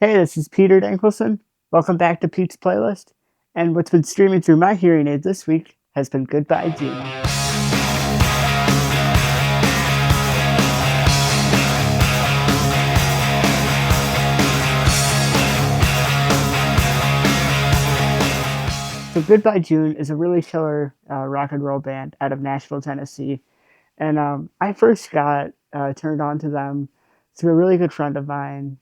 Hey, this is Peter Dankelson. Welcome back to Pete's Playlist. And what's been streaming through my hearing aid this week has been Goodbye June. So Goodbye June is a really killer rock and roll band out of Nashville, Tennessee. And I first got turned on to them through a really good friend of mine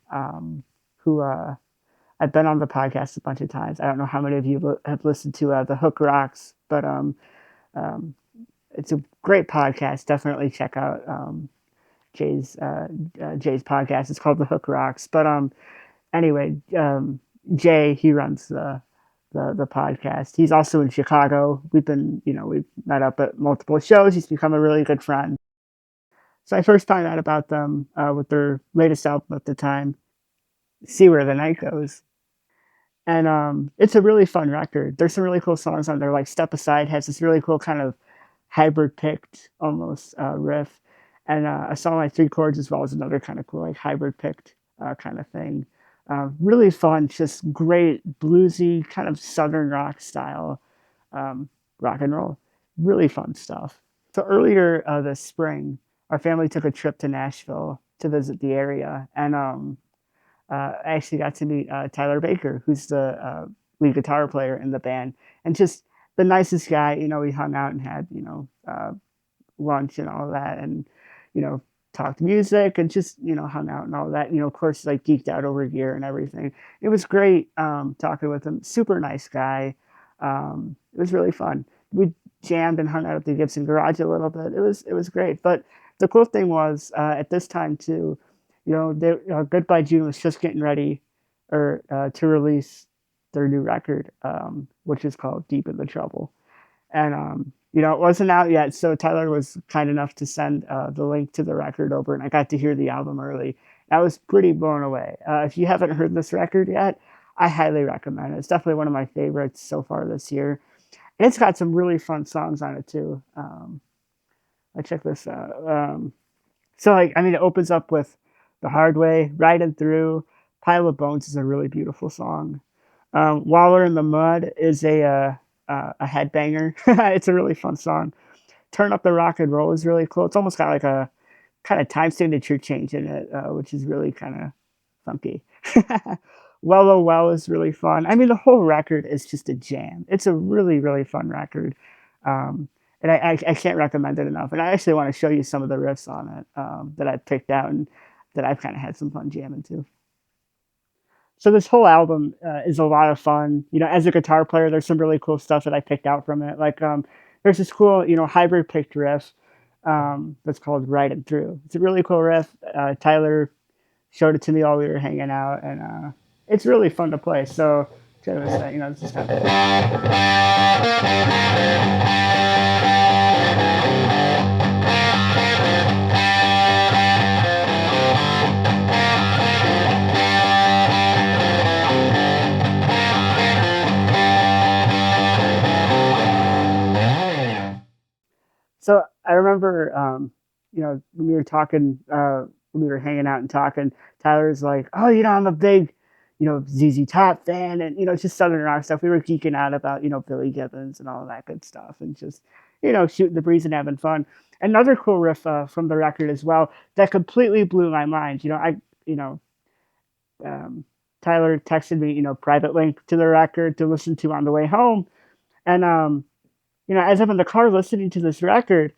who I've been on the podcast a bunch of times. I don't know how many of you have listened to The Hook Rocks, but um, it's a great podcast. Definitely check out Jay's Jay's podcast. It's called The Hook Rocks. But anyway, Jay, he runs the podcast. He's also in Chicago. We've met up at multiple shows. He's become a really good friend. So I first found out about them with their latest album at the time, "See Where the Night Goes." And it's a really fun record. There's some really cool songs on there. Like "Step Aside" has this really cool kind of hybrid picked almost riff, and a song like "Three Chords" as well is another kind of cool like hybrid picked kind of thing. Really fun, just great bluesy kind of southern rock style um, rock and roll. Really fun stuff. So earlier this spring, our family took a trip to Nashville to visit the area, and I actually got to meet Tyler Baker, who's the lead guitar player in the band, and just the nicest guy. We hung out and had lunch and all that, and you know talked music and just hung out and all that. Of course, like geeked out over gear and everything. It was great talking with him. Super nice guy. It was really fun. We jammed and hung out at the Gibson Garage a little bit. It was great. But the cool thing was at this time too, Goodbye June was just getting ready or to release their new record, which is called Deep in the Trouble. And it wasn't out yet, so Tyler was kind enough to send the link to the record over, and I got to hear the album early. I was pretty blown away. If you haven't heard this record yet, I highly recommend it. It's definitely one of my favorites so far this year, and it's got some really fun songs on it too. I check this out. It opens up with "The Hard Way," "Ridin' Through." "Pile of Bones" is a really beautiful song. "Waller in the Mud" is a headbanger. It's a really fun song. "Turn Up the Rock and Roll" is really cool. It's almost got like a kind of time signature change in it, which is really kind of funky. "Well, oh, well" is really fun. I mean, the whole record is just a jam. It's a really, really fun record. Um, and I can't recommend it enough. And I actually want to show you some of the riffs on it that I picked out and that I've kind of had some fun jamming to. So this whole album is a lot of fun. As a guitar player, there's some really cool stuff that I picked out from it. Like there's this cool, hybrid picked riff that's called "Ridin' Through." It's a really cool riff. Tyler showed it to me while we were hanging out, and it's really fun to play. So check this out. This is kind of So I remember, when we were talking, when we were hanging out and talking, Tyler's like, "Oh, I'm a big, ZZ Top fan," and just Southern rock stuff. We were geeking out about, Billy Gibbons and all that good stuff, and just, shooting the breeze and having fun. Another cool riff from the record as well that completely blew my mind. You know, um, Tyler texted me, private link to the record to listen to on the way home, and as I'm in the car listening to this record,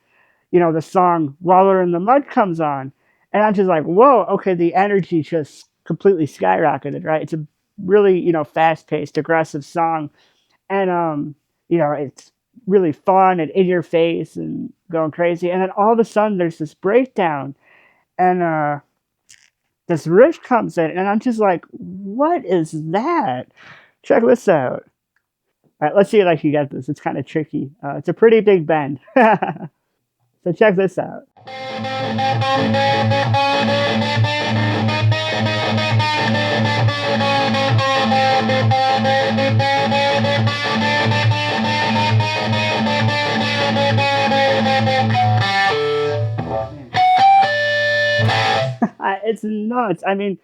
the song "Waller in the Mud" comes on, and I'm just like, whoa, okay, the energy just completely skyrocketed, right? It's a really, fast paced, aggressive song, and it's really fun and in your face and going crazy. And then all of a sudden, there's this breakdown, and this riff comes in, and I'm just like, what is that? Check this out. All right, let's see if I can get this. It's kind of tricky. It's a pretty big bend. So check this out. It's nuts. I mean,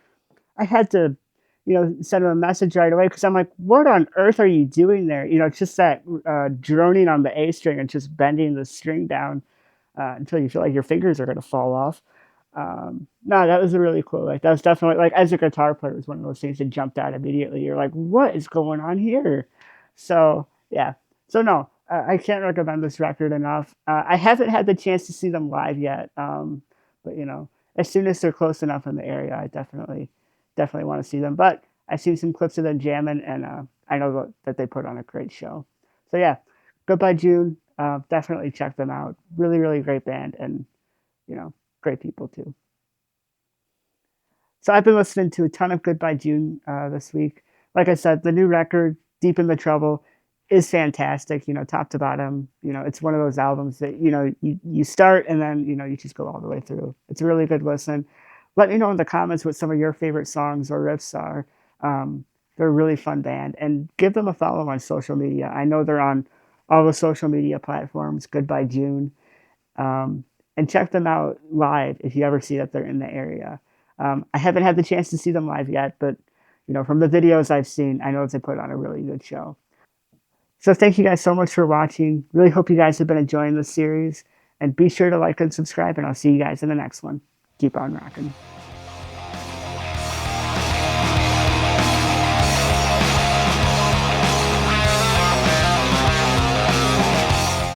I had to, send them a message right away because I'm like, what on earth are you doing there? It's just that droning on the A string and just bending the string down until you feel like your fingers are going to fall off. No, that was really cool. Like that was definitely like as a guitar player, it was one of those things that jumped out immediately. You're like, what is going on here? So yeah, so no, I can't recommend this record enough. I haven't had the chance to see them live yet, but as soon as they're close enough in the area, I definitely want to see them. But I've seen some clips of them jamming, and I know that they put on a great show. So yeah, Goodbye June. Definitely check them out. Really, really great band, and you know, great people too. So I've been listening to a ton of Goodbye June this week. Like I said, the new record, Deep in the Trouble, is fantastic. Top to bottom. It's one of those albums that you start and then you just go all the way through. It's a really good listen. Let me know in the comments what some of your favorite songs or riffs are. Um, they're a really fun band, and give them a follow on social media. I know they're on all the social media platforms. Goodbye June. Um, and check them out live if you ever see that they're in the area. I haven't had the chance to see them live yet, but from the videos I've seen, I know they put on a really good show. So thank you guys so much for watching. Really hope you guys have been enjoying this series, and be sure to like and subscribe, and I'll see you guys in the next one. Keep on rocking.